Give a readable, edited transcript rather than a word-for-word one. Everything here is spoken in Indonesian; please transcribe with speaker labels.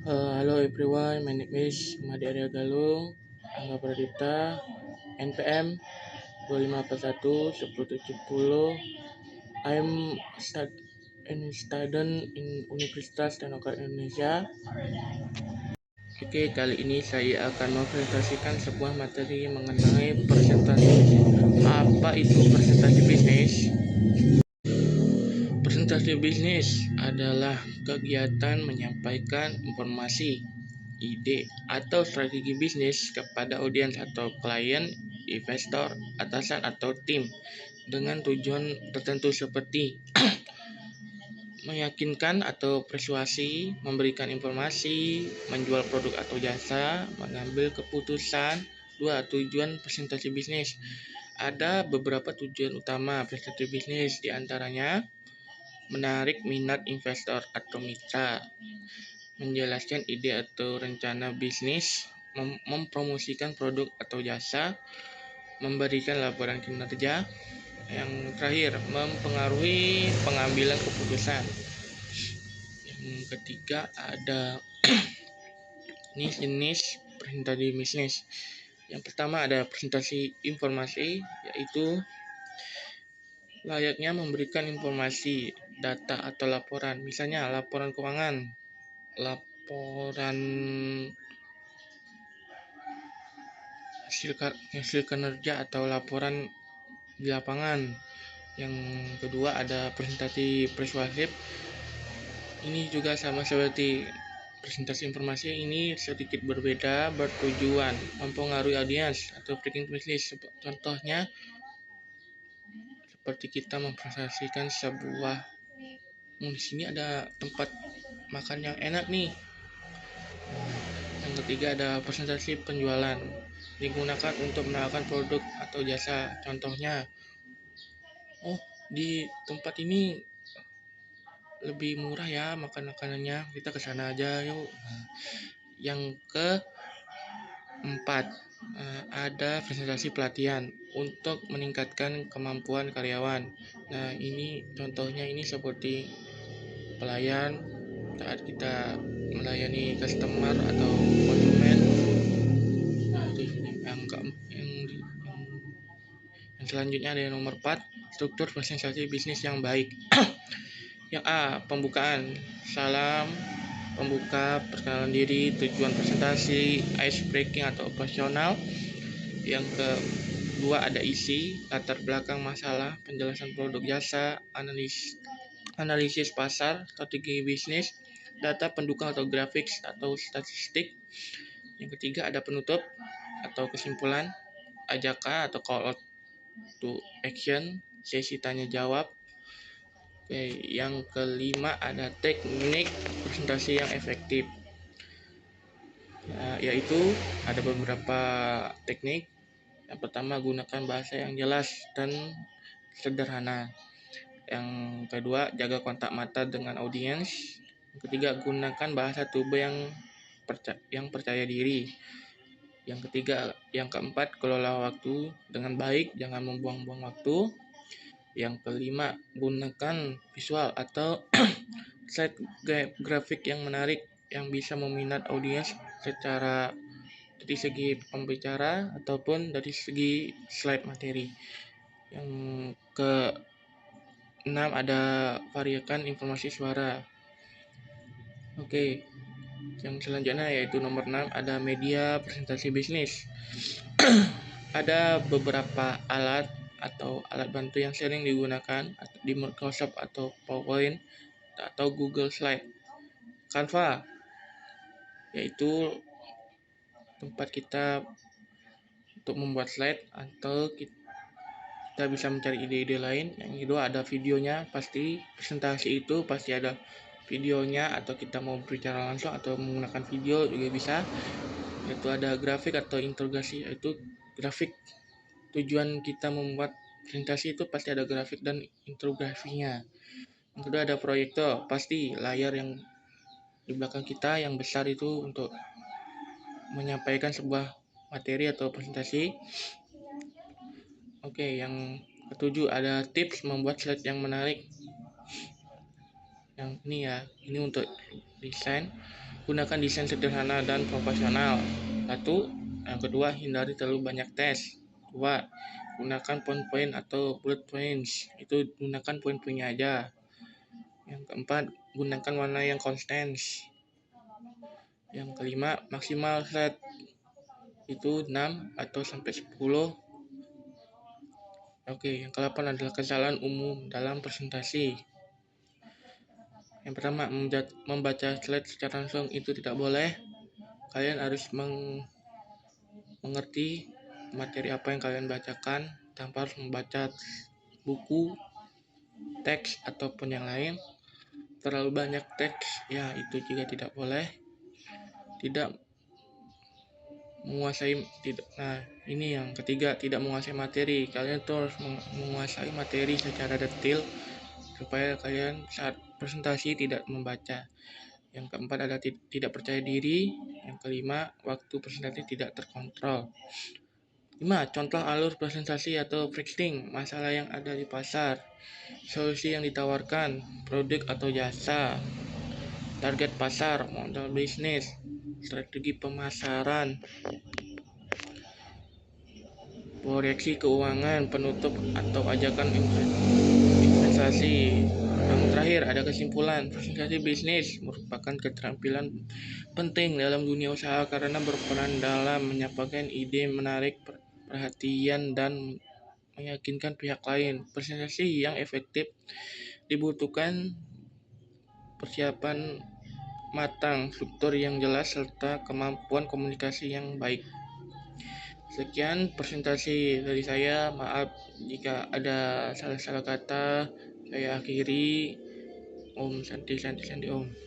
Speaker 1: Hello everyone, my name is Madi Arya Galung, Angga Pradipta, NPM 2541 I'm student in Universitas Tenokat Indonesia. Oke, kali ini saya akan mempresentasikan sebuah materi mengenai presentasi. Apa itu presentasi bisnis? Presentasi bisnis adalah kegiatan menyampaikan informasi, ide, atau strategi bisnis kepada audiens atau klien, investor, atasan, atau tim dengan tujuan tertentu seperti meyakinkan atau persuasi, memberikan informasi, menjual produk atau jasa, mengambil keputusan. Dua, tujuan presentasi bisnis. Ada beberapa tujuan utama presentasi bisnis, diantaranya menarik minat investor atau mitra, menjelaskan ide atau rencana bisnis, mempromosikan produk atau jasa, memberikan laporan kinerja. Yang terakhir, mempengaruhi pengambilan keputusan. Yang ketiga ada jenis presentasi bisnis. Yang pertama ada presentasi informasi, yaitu layaknya memberikan informasi, data atau laporan, misalnya laporan keuangan, laporan hasil kinerja, atau laporan di lapangan. Yang kedua ada presentasi persuasif. Ini juga sama seperti presentasi informasi, ini sedikit berbeda, bertujuan mempengaruhi audiens atau breaking bisnis. Contohnya seperti kita mempresentasikan sebuah, di sini ada tempat makan yang enak nih. Yang ketiga ada presentasi penjualan, digunakan untuk menawarkan produk atau jasa. Contohnya, di tempat ini lebih murah ya makanannya, kita ke sana aja yuk. Yang keempat ada presentasi pelatihan untuk meningkatkan kemampuan karyawan. Nah, ini contohnya ini seperti pelayan saat kita melayani customer atau konsumen. Nah, itu yang selanjutnya ada yang nomor 4, struktur presentasi bisnis yang baik. Yang A, pembukaan, salam pembuka, perkenalan diri, tujuan presentasi, ice breaking atau operasional. Yang kedua ada isi, latar belakang masalah, penjelasan produk jasa, analisis pasar, strategi bisnis, data pendukung atau grafik atau statistik. Yang ketiga ada penutup atau kesimpulan, ajakan atau call to action, sesi tanya jawab. Oke, yang kelima ada teknik presentasi yang efektif, yaitu ada beberapa teknik. Yang pertama, gunakan bahasa yang jelas dan sederhana. Yang kedua, jaga kontak mata dengan audiens. Yang ketiga, gunakan bahasa tubuh yang percaya diri. Yang ketiga, yang keempat, kelola waktu dengan baik, jangan membuang-buang waktu. Yang kelima, gunakan visual atau slide grafik yang menarik yang bisa meminat audiens secara dari segi pembicara ataupun dari segi slide materi. Yang ke-6 ada variakan informasi suara. Oke, yang selanjutnya yaitu nomor 6 ada media presentasi bisnis. Ada beberapa alat atau alat bantu yang sering digunakan di Microsoft atau PowerPoint atau Google Slide. Canva, yaitu tempat kita untuk membuat slide atau kita bisa mencari ide-ide lain. Yang kedua ada videonya, pasti presentasi itu pasti ada videonya, atau kita mau berbicara langsung atau menggunakan video juga bisa. Itu ada grafik atau integrasi, yaitu grafik. Tujuan kita membuat presentasi itu pasti ada grafik dan integrasinya. Yang kedua ada proyektor, pasti layar yang di belakang kita yang besar itu untuk menyampaikan sebuah materi atau presentasi. Oke, yang ketujuh ada tips membuat slide yang menarik. Yang ini ya, ini untuk desain. Gunakan desain sederhana dan profesional. Yang kedua, hindari terlalu banyak tes. 2. Gunakan poin-poin atau bullet points. Itu gunakan poin-poinnya aja. Yang keempat, gunakan warna yang konsisten. Yang kelima, maksimal slide itu 6 atau sampai 10. Oke, yang ke-8 adalah kesalahan umum dalam presentasi. Yang pertama, membaca slide secara langsung itu tidak boleh. Kalian harus mengerti materi apa yang kalian bacakan tanpa harus membaca buku, teks, ataupun yang lain. Terlalu banyak teks, ya itu juga tidak boleh. Tidak menguasai, nah ini yang ketiga, tidak menguasai materi. Kalian tuh harus menguasai materi secara detail supaya kalian saat presentasi tidak membaca. Yang keempat adalah tidak percaya diri. Yang kelima, waktu presentasi tidak terkontrol. 5. Contoh alur presentasi atau framing, masalah yang ada di pasar, solusi yang ditawarkan, produk atau jasa, target pasar, modal bisnis, strategi pemasaran, proyeksi keuangan, penutup atau ajakan investasi. Yang terakhir ada kesimpulan, presentasi bisnis merupakan keterampilan penting dalam dunia usaha karena berperan dalam menyampaikan ide, menarik perhatian dan meyakinkan pihak lain. Presentasi yang efektif dibutuhkan persiapan matang, struktur yang jelas, serta kemampuan komunikasi yang baik. Sekian presentasi dari saya. Maaf jika ada salah-salah kata. Saya akhiri. Om Santi Santi Santi Om.